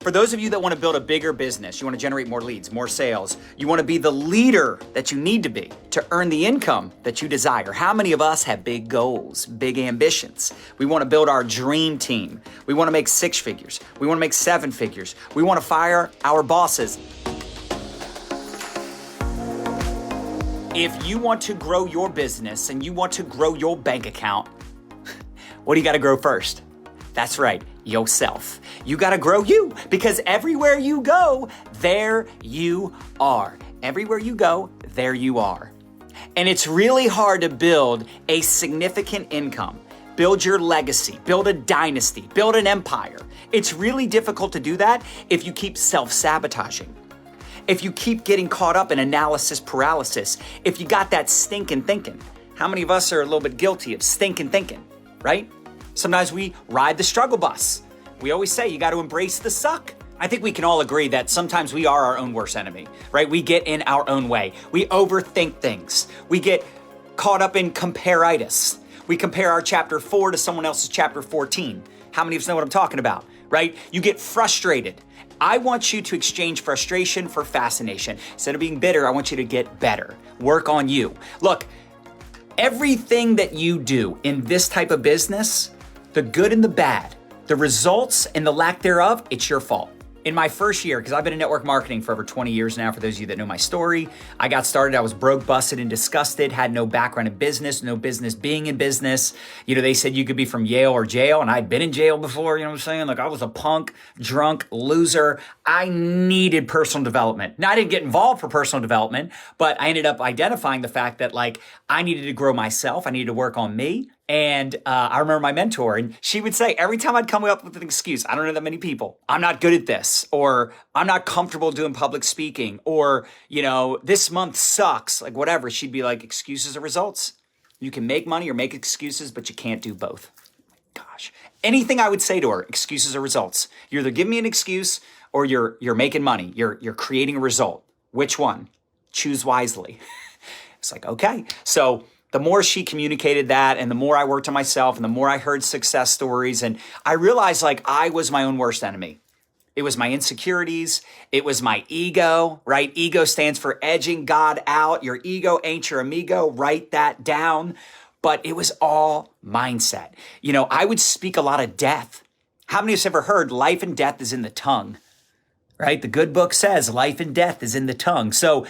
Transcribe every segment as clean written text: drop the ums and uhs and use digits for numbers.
For those of you that want to build a bigger business, you want to generate more leads, more sales, you want to be the leader that you need to be to earn the income that you desire. How many of us have big goals, big ambitions? We want to build our dream team. We want to make 6 figures. We want to make 7 figures. We want to fire our bosses. If you want to grow your business and you want to grow your bank account, what do you got to grow first? That's right, yourself. You gotta grow you, because everywhere you go, there you are. Everywhere you go, there you are. And it's really hard to build a significant income, build your legacy, build a dynasty, build an empire. It's really difficult to do that if you keep self-sabotaging. If you keep getting caught up in analysis paralysis, if you got that stinking thinking. How many of us are a little bit guilty of stinking thinking, right? Sometimes we ride the struggle bus. We always say you got to embrace the suck. I think we can all agree that sometimes we are our own worst enemy, right? We get in our own way. We overthink things. We get caught up in compare-itis. We compare our chapter 4 to someone else's chapter 14. How many of us know what I'm talking about, right? You get frustrated. I want you to exchange frustration for fascination. Instead of being bitter, I want you to get better. Work on you. Look, everything that you do in this type of business, the good and the bad, the results and the lack thereof, it's your fault. In my first year, because I've been in network marketing for over 20 years now, for those of you that know my story, I got started, I was broke, busted, and disgusted, had no background in business, no business being in business. You know, they said you could be from Yale or jail, and I'd been in jail before, you know what I'm saying? Like I was a punk, drunk, loser. I needed personal development. Now, I didn't get involved for personal development, but I ended up identifying the fact that like I needed to grow myself, I needed to work on me. And I remember my mentor, and she would say every time I'd come up with an excuse, I don't know that many people, I'm not good at this, or I'm not comfortable doing public speaking, or, you know, this month sucks, like whatever. She'd be like, excuses or results. You can make money or make excuses, but you can't do both. Gosh, anything I would say to her, excuses or results. You either give me an excuse or you're making money. You're creating a result. Which one? Choose wisely. It's like, okay. So the more she communicated that, and the more I worked on myself, and the more I heard success stories, and I realized like I was my own worst enemy. It was my insecurities. It was my ego, right? Ego stands for edging God out. Your ego ain't your amigo. Write that down. But it was all mindset. You know, I would speak a lot of death. How many of us ever heard life and death is in the tongue, right? The good book says life and death is in the tongue. So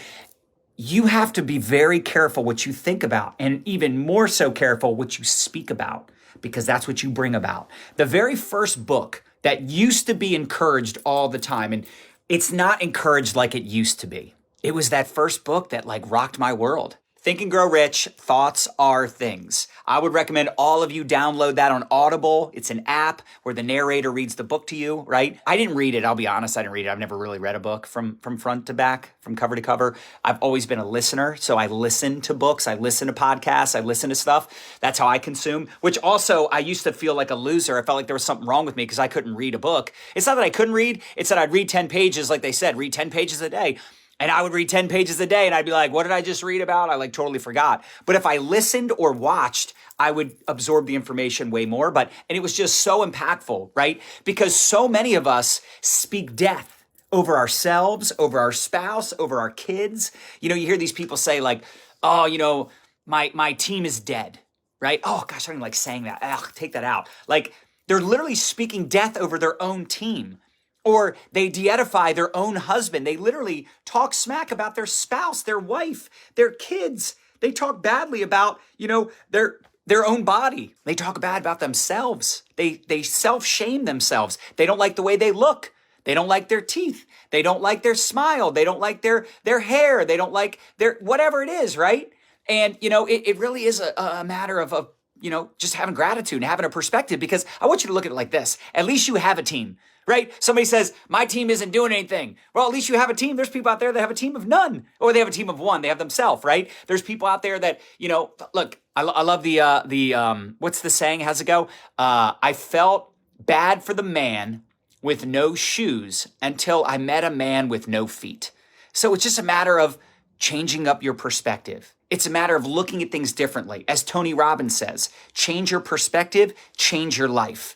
you have to be very careful what you think about, and even more so careful what you speak about, because that's what you bring about. The very first book that used to be encouraged all the time, and it's not encouraged like it used to be. It was that first book that like rocked my world. Think and Grow Rich, Thoughts Are Things. I would recommend all of you download that on Audible. It's an app where the narrator reads the book to you, right? I didn't read it. I'll be honest, I didn't read it. I've never really read a book from front to back, from cover to cover. I've always been a listener. So I listen to books. I listen to podcasts. I listen to stuff. That's how I consume, which also I used to feel like a loser. I felt like there was something wrong with me because I couldn't read a book. It's not that I couldn't read. It's that I'd read 10 pages, like they said, read 10 pages a day. And I would read 10 pages a day and I'd be like, what did I just read about? I like totally forgot. But if I listened or watched, I would absorb the information way more. And it was just so impactful, right? Because so many of us speak death over ourselves, over our spouse, over our kids. You know, you hear these people say like, oh, you know, my team is dead, right? Oh gosh, I don't even like saying that. Ugh, take that out. Like they're literally speaking death over their own team. Or they de-edify their own husband. They literally talk smack about their spouse, their wife, their kids. They talk badly about, you know, their own body. They talk bad about themselves. They self-shame themselves. They don't like the way they look. They don't like their teeth. They don't like their smile. They don't like their hair. They don't like their whatever it is, right? And, you know, it really is a matter of, you know, just having gratitude and having a perspective, because I want you to look at it like this. At least you have a team. Right? Somebody says, my team isn't doing anything. Well, at least you have a team. There's people out there that have a team of none, or they have a team of one. They have themselves, right? There's people out there that, you know, look, I love the what's the saying? How's it go? I felt bad for the man with no shoes until I met a man with no feet. So it's just a matter of changing up your perspective. It's a matter of looking at things differently. As Tony Robbins says, change your perspective, change your life.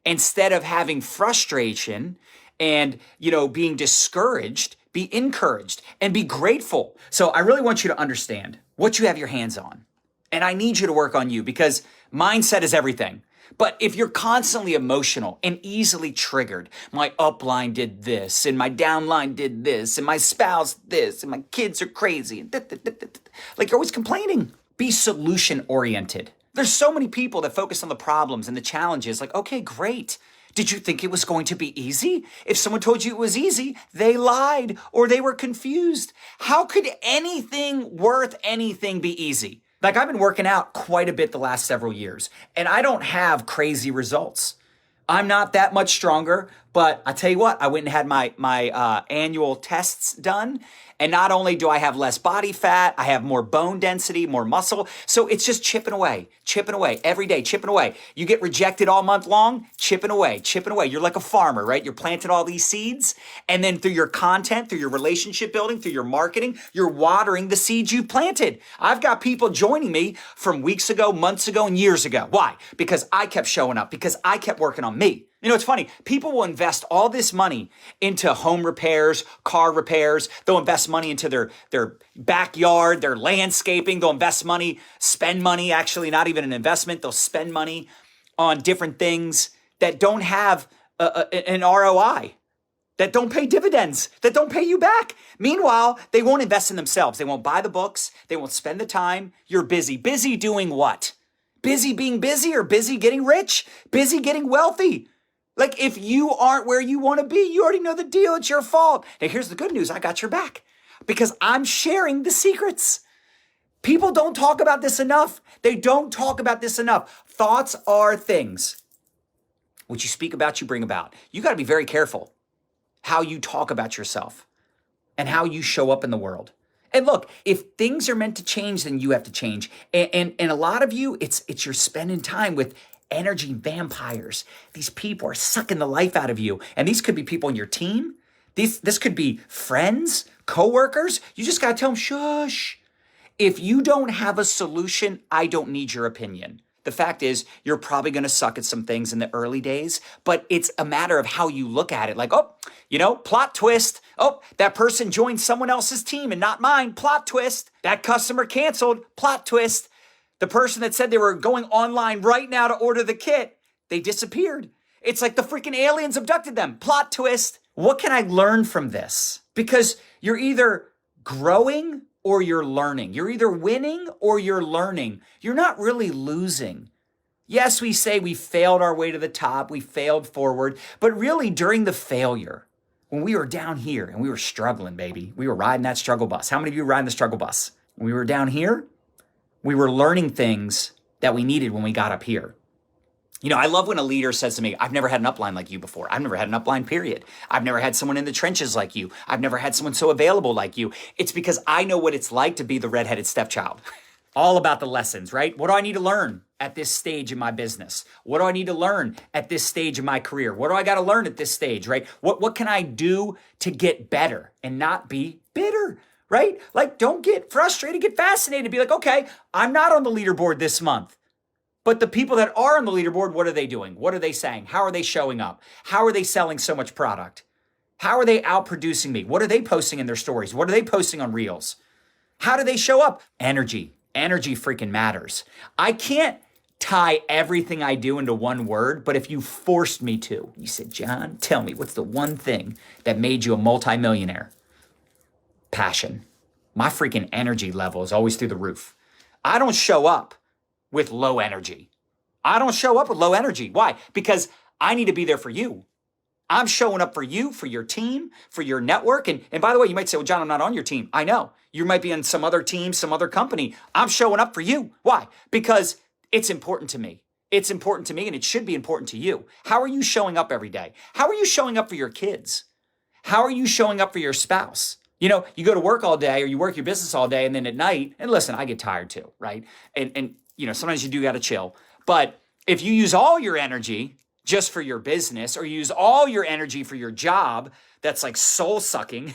Instead of having frustration and, being discouraged, be encouraged and be grateful. So I really want you to understand what you have your hands on. And I need you to work on you because mindset is everything. But if you're constantly emotional and easily triggered, my upline did this and my downline did this and my spouse this and my kids are crazy and like you're always complaining. Be solution oriented. There's so many people that focus on the problems and the challenges. Like, okay, great. Did you think it was going to be easy? If someone told you it was easy, they lied or they were confused. How could anything worth anything be easy? Like I've been working out quite a bit the last several years and I don't have crazy results. I'm not that much stronger, but I tell you what, I went and had my annual tests done. And not only do I have less body fat, I have more bone density, more muscle. So it's just chipping away every day, chipping away. You get rejected all month long, chipping away. You're like a farmer, right? You're planting all these seeds. And then through your content, through your relationship building, through your marketing, you're watering the seeds you planted. I've got people joining me from weeks ago, months ago, and years ago. Why? Because I kept showing up, because I kept working on me. It's funny. People will invest all this money into home repairs, car repairs. They'll invest money into their backyard, their landscaping. They'll invest money, spend money, actually not even an investment. They'll spend money on different things that don't have an ROI, that don't pay dividends, that don't pay you back. Meanwhile, they won't invest in themselves. They won't buy the books. They won't spend the time. You're busy. Busy doing what? Busy being busy or busy getting rich? Busy getting wealthy? Like if you aren't where you want to be, you already know the deal. It's your fault. Now here's the good news. I got your back because I'm sharing the secrets. People don't talk about this enough. They don't talk about this enough. Thoughts are things. What you speak about, you bring about. You got to be very careful how you talk about yourself and how you show up in the world. And look, if things are meant to change, then you have to change. And a lot of you, it's you're spending time with energy vampires. These people are sucking the life out of you. And these could be people on your team. This could be friends, coworkers. You just got to tell them, shush. If you don't have a solution, I don't need your opinion. The fact is, you're probably going to suck at some things in the early days, but it's a matter of how you look at it. Like, plot twist. Oh, that person joined someone else's team and not mine. Plot twist. That customer canceled. Plot twist. The person that said they were going online right now to order the kit, they disappeared. It's like the freaking aliens abducted them. Plot twist. What can I learn from this? Because you're either growing or you're learning. You're either winning or you're learning. You're not really losing. Yes, we say we failed our way to the top. We failed forward. But really during the failure, when we were down here and we were struggling, baby, we were riding that struggle bus. How many of you were riding the struggle bus? When we were down here, we were learning things that we needed when we got up here. I love when a leader says to me, I've never had an upline like you before. I've never had an upline, period. I've never had someone in the trenches like you. I've never had someone so available like you. It's because I know what it's like to be the redheaded stepchild. All about the lessons, right? What do I need to learn at this stage in my business? What do I need to learn at this stage in my career? What do I got to learn at this stage, right? What can I do to get better and not be bitter? Right? Like, don't get frustrated, get fascinated. Be like, okay, I'm not on the leaderboard this month. But the people that are on the leaderboard, what are they doing? What are they saying? How are they showing up? How are they selling so much product? How are they outproducing me? What are they posting in their stories? What are they posting on Reels? How do they show up? Energy. Energy freaking matters. I can't tie everything I do into one word, but if you forced me to, you said, John, tell me, what's the one thing that made you a multimillionaire? Passion. My freaking energy level is always through the roof. I don't show up with low energy. I don't show up with low energy. Why? Because I need to be there for you. I'm showing up for you, for your team, for your network. And by the way, you might say, well, John, I'm not on your team. I know. You might be on some other team, some other company. I'm showing up for you. Why? Because it's important to me. It's important to me and it should be important to you. How are you showing up every day? How are you showing up for your kids? How are you showing up for your spouse? You go to work all day or you work your business all day and then at night, and listen, I get tired too, right? And sometimes you do got to chill. But if you use all your energy just for your business or use all your energy for your job, that's like soul sucking.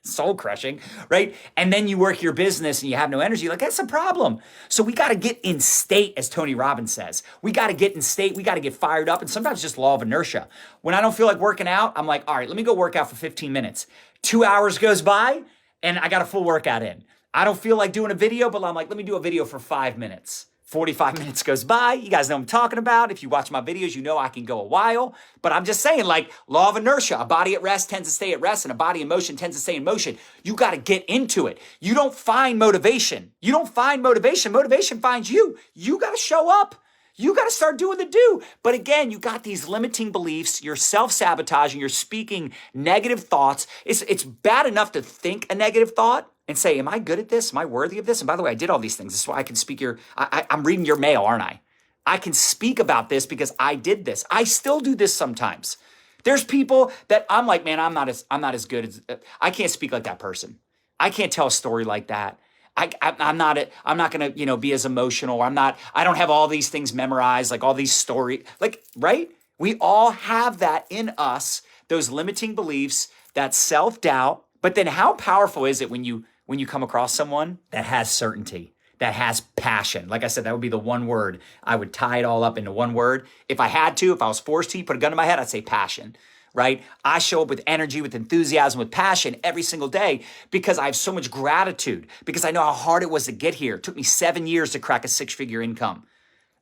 soul crushing, right? And then you work your business and you have no energy. Like, that's a problem. So we got to get in state, as Tony Robbins says. We got to get in state. We got to get fired up. And sometimes it's just law of inertia. When I don't feel like working out, I'm like, all right, let me go work out for 15 minutes. 2 hours goes by and I got a full workout in. I don't feel like doing a video, but I'm like, let me do a video for 5 minutes. 45 minutes goes by. You guys know what I'm talking about. If you watch my videos, you know I can go a while. But I'm just saying, like, law of inertia. A body at rest tends to stay at rest, and a body in motion tends to stay in motion. You got to get into it. You don't find motivation. You don't find motivation. Motivation finds you. You got to show up. You got to start doing the do. But again, you got these limiting beliefs. You're self-sabotaging. You're speaking negative thoughts. It's bad enough to think a negative thought and say, am I good at this? Am I worthy of this? And by the way, I did all these things. This is why I can speak I'm reading your mail, aren't I? I can speak about this because I did this. I still do this sometimes. There's people that I'm like, man, I'm not as good as, I can't speak like that person. I can't tell a story like that. I'm not going to, be as emotional. I don't have all these things memorized, like all these stories, like, right? We all have that in us, those limiting beliefs, that self-doubt. But then how powerful is it when you come across someone that has certainty, that has passion? Like I said, that would be the one word. I would tie it all up into one word. If I was forced to, put a gun to my head, I'd say passion, right? I show up with energy, with enthusiasm, with passion every single day because I have so much gratitude, because I know how hard it was to get here. It took me 7 years to crack a 6-figure income.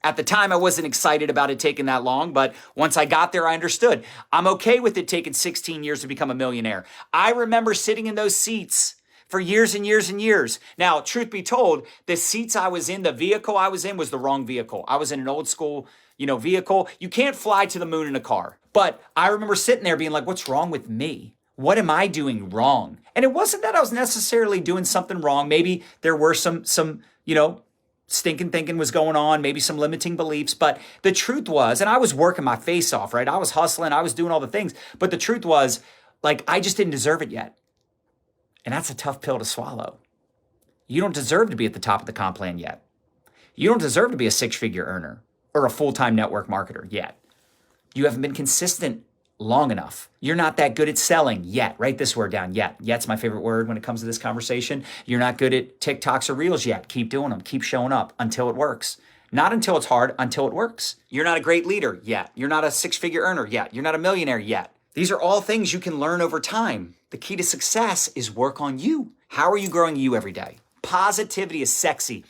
At the time, I wasn't excited about it taking that long, but once I got there, I understood. I'm okay with it taking 16 years to become a millionaire. I remember sitting in those seats for years and years and years. Now, truth be told, the seats I was in, the vehicle I was in was the wrong vehicle. I was in an old school, vehicle. You can't fly to the moon in a car. But I remember sitting there being like, what's wrong with me? What am I doing wrong? And it wasn't that I was necessarily doing something wrong. Maybe there were some stinking thinking was going on, maybe some limiting beliefs. But the truth was, and I was working my face off, right? I was hustling, I was doing all the things. But the truth was, like, I just didn't deserve it yet. And that's a tough pill to swallow. You don't deserve to be at the top of the comp plan yet. You don't deserve to be a 6-figure earner or a full-time network marketer yet. You haven't been consistent long enough. You're not that good at selling yet. Write this word down, yet. Yet's my favorite word when it comes to this conversation. You're not good at TikToks or Reels yet. Keep doing them. Keep showing up until it works. Not until it's hard, until it works. You're not a great leader yet. You're not a 6-figure earner yet. You're not a millionaire yet. These are all things you can learn over time. The key to success is work on you. How are you growing you every day? Positivity is sexy.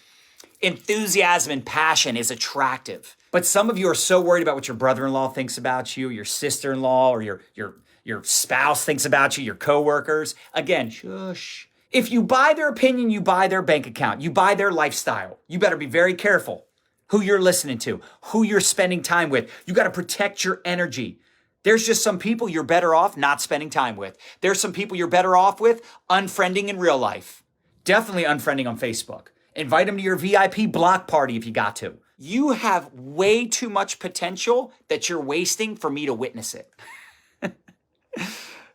Enthusiasm and passion is attractive. But some of you are so worried about what your brother-in-law thinks about you, your sister-in-law, or your spouse thinks about you, your coworkers. Again, shush. If you buy their opinion, you buy their bank account, you buy their lifestyle. You better be very careful who you're listening to, who you're spending time with. You got to protect your energy. There's just some people you're better off not spending time with. There's some people you're better off with unfriending in real life. Definitely unfriending on Facebook. Invite them to your VIP block party if you got to. You have way too much potential that you're wasting for me to witness it.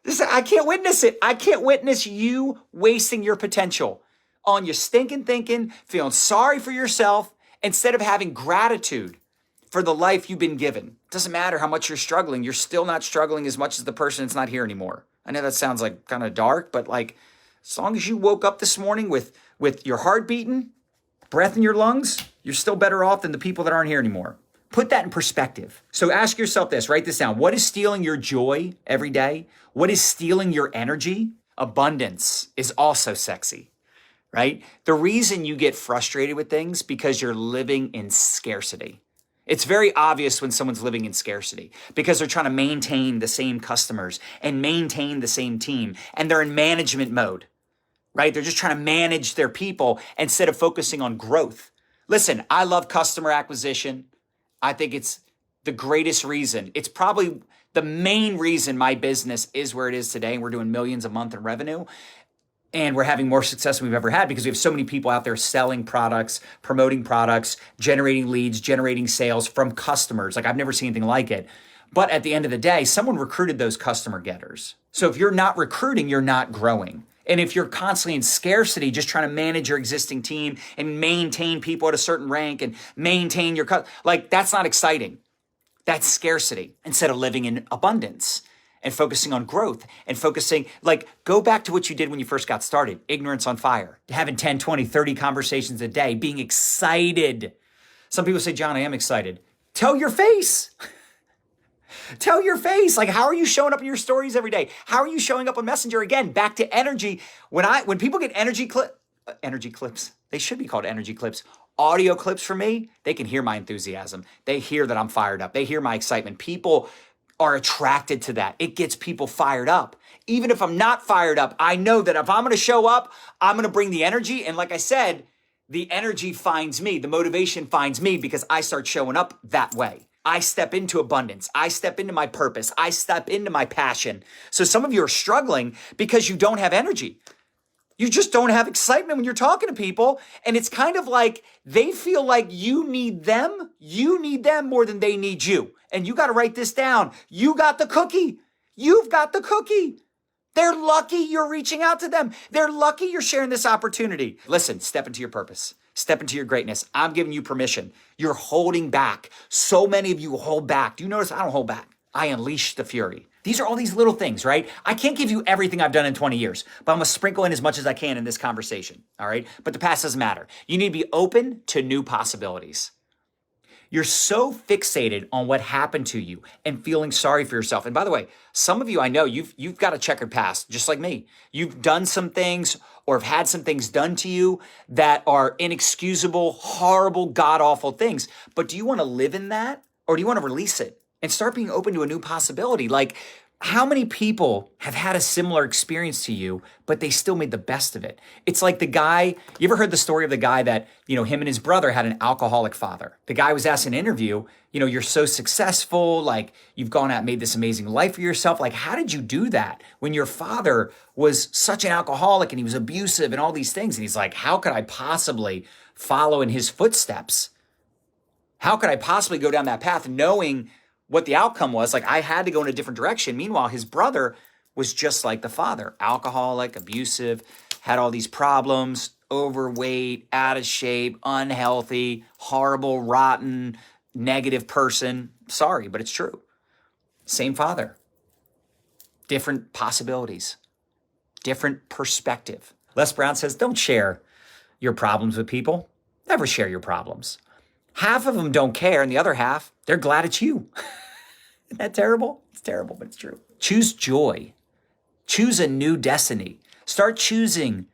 I can't witness it. I can't witness you wasting your potential on your stinking thinking, feeling sorry for yourself, instead of having gratitude for the life you've been given. It doesn't matter how much you're struggling. You're still not struggling as much as the person that's not here anymore. I know that sounds like kind of dark, but like, as long as you woke up this morning with your heart beating, breath in your lungs, you're still better off than the people that aren't here anymore. Put that in perspective. So ask yourself this, write this down. What is stealing your joy every day? What is stealing your energy? Abundance is also sexy, right? The reason you get frustrated with things because you're living in scarcity. It's very obvious when someone's living in scarcity because they're trying to maintain the same customers and maintain the same team, and they're in management mode, right? They're just trying to manage their people instead of focusing on growth. Listen, I love customer acquisition. I think it's the greatest reason. It's probably the main reason my business is where it is today. And we're doing millions a month in revenue. And we're having more success than we've ever had because we have so many people out there selling products, promoting products, generating leads, generating sales from customers. Like, I've never seen anything like it. But at the end of the day, someone recruited those customer getters. So if you're not recruiting, you're not growing. And if you're constantly in scarcity, just trying to manage your existing team and maintain people at a certain rank and maintain your, that's not exciting. That's scarcity instead of living in abundance. and focusing on growth and focusing, like, go back to what you did when you first got started. Ignorance on fire, having 10, 20, 30 conversations a day, being excited. Some people say, John, I am excited. Tell your face. Tell your face. Like, how are you showing up in your stories every day? How are you showing up on Messenger? Again, back to energy. When people get energy clips, they should be called energy clips. Audio clips for me, they can hear my enthusiasm. They hear that I'm fired up. They hear my excitement. People are attracted to that. It gets people fired up. Even if I'm not fired up, I know that if I'm going to show up, I'm going to bring the energy. And like I said, the energy finds me. The motivation finds me because I start showing up that way. I step into abundance. I step into my purpose. I step into my passion. So some of you are struggling because you don't have energy. You just don't have excitement when you're talking to people. And it's kind of like they feel like you need them. You need them more than they need you. And you got to write this down. You got the cookie. You've got the cookie. They're lucky you're reaching out to them. They're lucky you're sharing this opportunity. Listen, step into your purpose. Step into your greatness. I'm giving you permission. You're holding back. So many of you hold back. Do you notice I don't hold back? I unleash the fury. These are all these little things, right? I can't give you everything I've done in 20 years, but I'm gonna sprinkle in as much as I can in this conversation, all right? But the past doesn't matter. You need to be open to new possibilities. You're so fixated on what happened to you and feeling sorry for yourself. And by the way, some of you, I know you've got a checkered past, just like me. You've done some things or have had some things done to you that are inexcusable, horrible, god-awful things. But do you want to live in that, or do you want to release it and start being open to a new possibility? Like, how many people have had a similar experience to you, but they still made the best of it? It's like the guy, you ever heard the story of the guy that, him and his brother had an alcoholic father? The guy was asked in an interview, you're so successful, like you've gone out and made this amazing life for yourself. Like, how did you do that when your father was such an alcoholic and he was abusive and all these things? And he's like, how could I possibly follow in his footsteps? How could I possibly go down that path knowing what the outcome was? Like, I had to go in a different direction. Meanwhile, his brother was just like the father, alcoholic, abusive, had all these problems, overweight, out of shape, unhealthy, horrible, rotten, negative person. Sorry, but it's true. Same father, different possibilities, different perspective. Les Brown says, don't share your problems with people. Never share your problems. Half of them don't care, and the other half, they're glad it's you. Isn't that terrible? It's terrible, but it's true. Choose joy. Choose a new destiny. Start choosing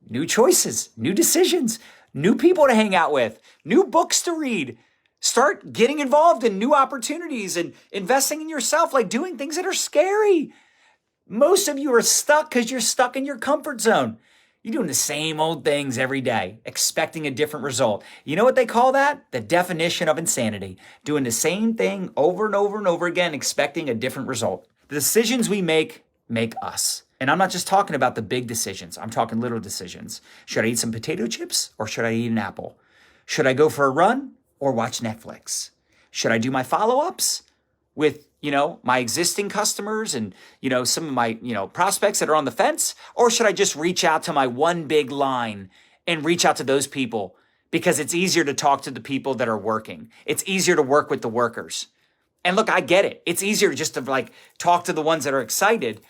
new choices, new decisions, new people to hang out with, new books to read. Start getting involved in new opportunities and investing in yourself, like doing things that are scary. Most of you are stuck because you're stuck in your comfort zone. You're doing the same old things every day, expecting a different result. You know what they call that? The definition of insanity. Doing the same thing over and over and over again, expecting a different result. The decisions we make us. And I'm not just talking about the big decisions. I'm talking little decisions. Should I eat some potato chips or should I eat an apple? Should I go for a run or watch Netflix? Should I do my follow-ups with my existing customers and, some of my, prospects that are on the fence? Or should I just reach out to my one big line and reach out to those people because it's easier to talk to the people that are working. It's easier to work with the workers. And look, I get it. It's easier just to talk to the ones that are excited.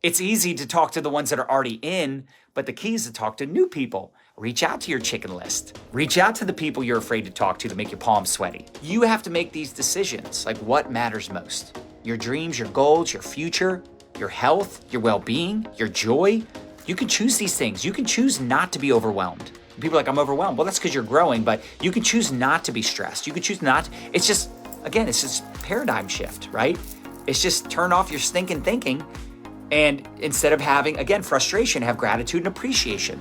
It's easy to talk to the ones that are already in, but the key is to talk to new people. Reach out to your chicken list. Reach out to the people you're afraid to talk to make your palms sweaty. You have to make these decisions, like what matters most. Your dreams, your goals, your future, your health, your well-being, your joy. You can choose these things. You can choose not to be overwhelmed. People are like, I'm overwhelmed. Well, that's because you're growing, but you can choose not to be stressed. You can choose not. It's just paradigm shift, right? It's just turn off your stinking thinking. And instead of having, again, frustration, have gratitude and appreciation.